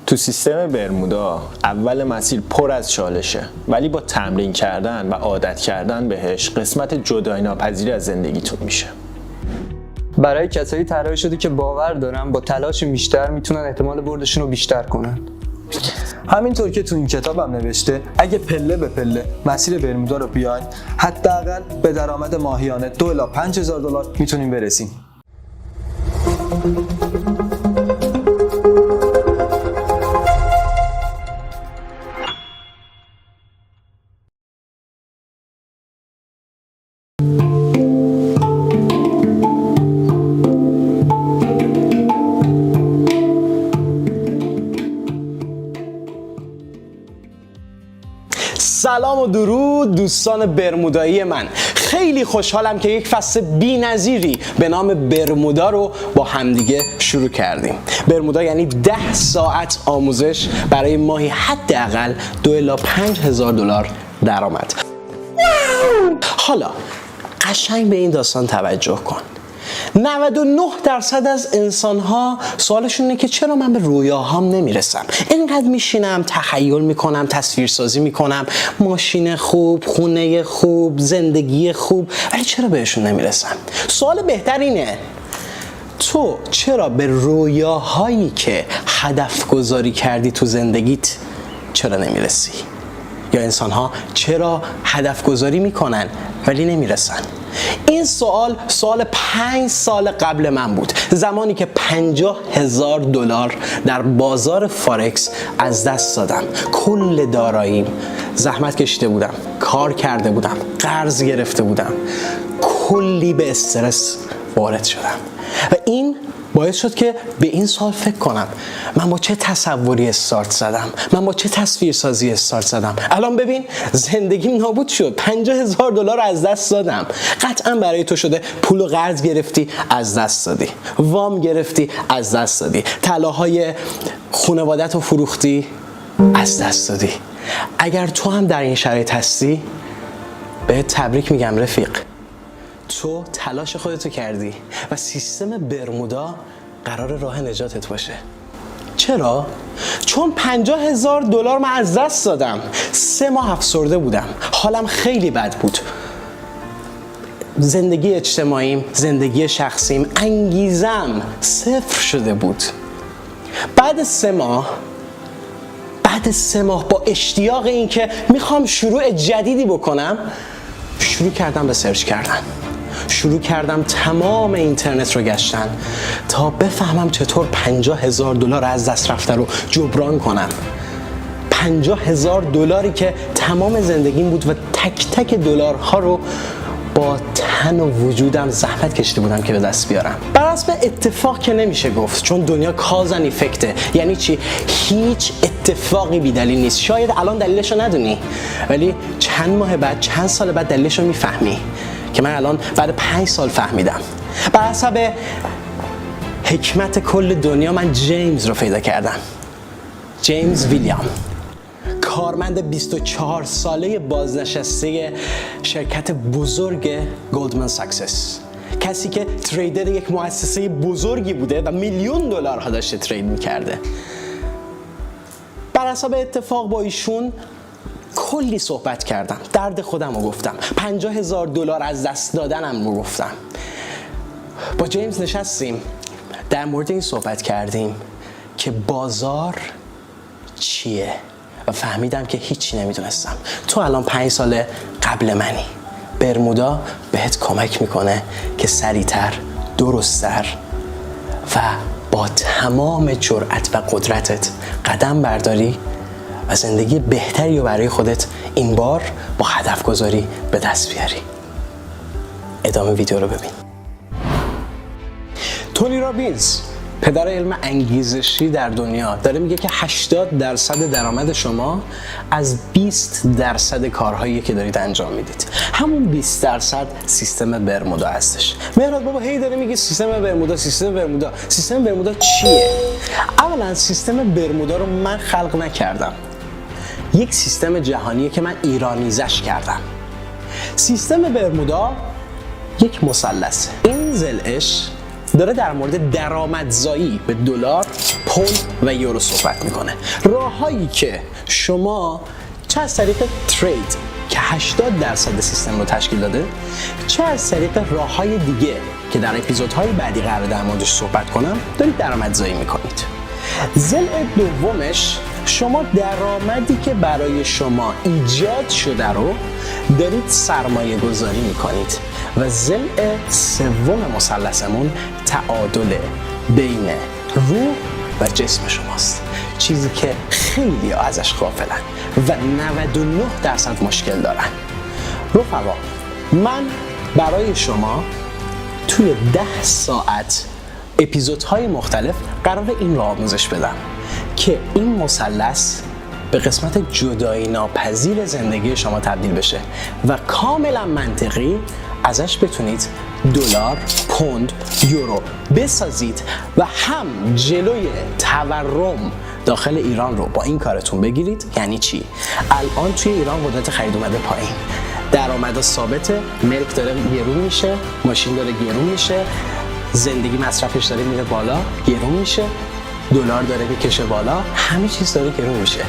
تو سیستم برمودا اول مسیر پر از چالشه، ولی با تمرین کردن و عادت کردن بهش قسمت جدایی ناپذیری از زندگیتون میشه. برای کسایی طراحی شده که باور دارن با تلاش بیشتر میتونن احتمال بردشون رو بیشتر کنن. همینطور که تو این کتابم نوشته اگه پله به پله مسیر برمودا رو بیاین، حداقل به درآمد ماهیانه 2 الی 5000 دلار میتونیم برسیم. سلام و درود دوستان برمودایی من. خیلی خوشحالم که یک فصل بی‌نظیری به نام برمودا رو با همدیگه شروع کردیم. برمودا یعنی 10 ساعت آموزش برای ماهی حداقل 2 الی 5000 دلار درآمد. حالا قشنگ به این داستان توجه کن. 99% از انسان‌ها سوالشون اینه که چرا من به رویاهام نمیرسم؟ اینقدر میشینم تخیل میکنم، تصویرسازی میکنم، ماشین خوب، خونه خوب، زندگی خوب، ولی چرا بهشون نمیرسم؟ سوال بهتر اینه تو چرا به رویاهایی که هدف گذاری کردی تو زندگیت چرا نمیرسی؟ یا انسان‌ها چرا هدف گذاری میکنن ولی نمیرسن؟ این سوال 5 سال قبل من بود، زمانی که 50,000 دلار در بازار فارکس از دست دادم. کل داراییم، زحمت کشیده بودم، کار کرده بودم، قرض گرفته بودم، کلی به استرس وارد شدم و این باعث شد که به این سوال فکر کنم من با چه تصوری استارت زدم، من با چه تصویرسازی استارت زدم. الان ببین زندگیم نابود شد، 50,000 دلار از دست دادم. قطعا برای تو شده پول و قرض گرفتی از دست دادی، وام گرفتی از دست دادی، طلاهای خانوادت رو فروختی از دست دادی. اگر تو هم در این شرایط هستی بهت تبریک میگم رفیق، تو تلاش خودتو کردی و سیستم برمودا قرار راه نجاتت باشه. چرا؟ چون 50,000 دلار من از دست دادم. 3 ماه افسرده بودم، حالم خیلی بد بود، زندگی اجتماعیم، زندگی شخصیم، انگیزم صفر شده بود. بعد 3 ماه با اشتیاق این که میخوام شروع جدیدی بکنم، شروع کردم به سرچ کردن، شروع کردم تمام اینترنت رو گشتن تا بفهمم چطور 50,000 دلار از دست رفته رو جبران کنم. 50,000 دلاری که تمام زندگیم بود و تک تک دلارها رو با تن و وجودم زحمت کشیده بودم که به دست بیارم. بر حسب اتفاق که نمیشه گفت، چون دنیا کازن ایفکته. یعنی چی؟ هیچ اتفاقی بی دلیل نیست. شاید الان دلیلش رو ندونی، ولی چند ماه بعد، چند سال بعد دلیلش رو میفهمی که من الان بعد 5 سال فهمیدم. بر حسب حکمت کل دنیا من جیمز رو پیدا کردم. جیمز ویلیام، کارمند 24 ساله بازنشسته شرکت بزرگ گلدمن ساکسس، کسی که تریدر یک مؤسسه بزرگی بوده و میلیون دلارها داشته ترید میکرده. بر حسب اتفاق با ایشون کلی صحبت کردم، درد خودم رو گفتم، 50,000 دلار از دست دادنم رو گفتم. با جیمز نشستیم در مورد این صحبت کردیم که بازار چیه و فهمیدم که هیچی نمیدونستم. تو الان 5 سال قبل منی. برمودا بهت کمک میکنه که سریعتر، درست‌تر و با تمام جرأت و قدرتت قدم برداری و زندگی بهتری رو برای خودت این بار با هدف گذاری به دست بیاری. ادامه ویدیو رو ببین. تونی رابینز، پدر علم انگیزشی در دنیا، داره میگه که 80% درآمد شما از 20% کارهایی که دارید انجام میدید. همون 20% سیستم برمودا هستش. مهراد بابا هی داره میگه سیستم برمودا، سیستم برمودا. سیستم برمودا چیه؟ اولا سیستم برمودا رو من خلق نکردم. یک سیستم جهانیه که من ایرانیزش کردم. سیستم برمودا یک مثلثه. این ضلعش داره در مورد درآمدزایی به دلار پوند و یورو صحبت میکنه. راههایی که شما چه از طریق ترید که 80% سیستم رو تشکیل داده، چه از طریق راههای دیگه که در اپیزودهای بعدی قرار در موردش صحبت کنم دارید درآمدزایی میکنید. ضلع دومش، شما درآمدی که برای شما ایجاد شده رو دارید سرمایه گذاری میکنید. و ضلع سوم مثلثمون تعادل بین روح و جسم شماست، چیزی که خیلی ازش غافلن و 99% مشکل دارن. رفقا، من برای شما توی 10 ساعت اپیزودهای مختلف قرار این رو آموزش بدم که این مثلث به قسمت جدایی ناپذیر زندگی شما تبدیل بشه و کاملا منطقی ازش بتونید دلار، پوند، یورو بسازید و هم جلوی تورم داخل ایران رو با این کارتون بگیرید. یعنی چی؟ الان توی ایران قدرت خرید اومده پایین، درآمد ثابته، ملک داره گرون میشه، ماشین داره گرون میشه، زندگی مصرفش داره میره بالا، گرون میشه، دلار داره میکشه بالا، همه چیز داره گرون میشه.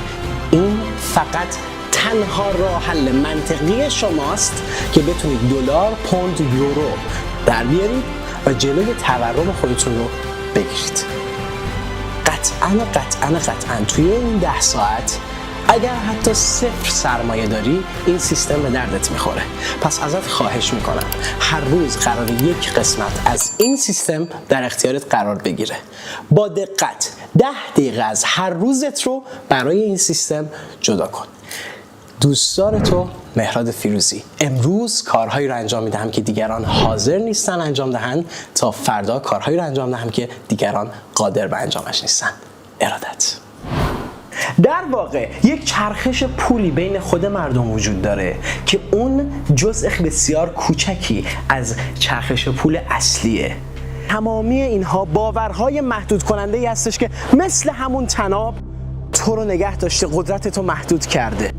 این فقط تنها راه حل منطقی شماست که بتونید دلار، پوند، یورو در بیارید و جلوی تورم خودتون رو بگیرید. قطعاً توی این 10 ساعت اگر حتی 0 سرمایه داری، این سیستم به دردت میخوره. پس ازت خواهش میکنم هر روز قرار یک قسمت از این سیستم در اختیارت قرار بگیره. با دقت 10 دقیقه از هر روزت رو برای این سیستم جدا کن. دوستدار تو، مهراد فیروزی. امروز کارهایی رو انجام میدهم که دیگران حاضر نیستن انجام دهند، تا فردا کارهایی رو انجام دهم که دیگران قادر به انجامش نیستن. ارادت. در واقع یک چرخش پولی بین خود مردم وجود داره که اون جزء بسیار کوچکی از چرخش پول اصلیه. تمامی اینها باورهای محدود کننده ای هستش که مثل همون طناب تو رو نگه داشته، قدرت تو محدود کرده.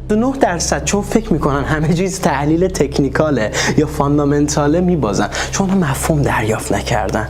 9% چون فکر میکنن همه چیز تحلیل تکنیکاله یا فاندامنتاله میبازن، چون مفهوم دریافت نکردن.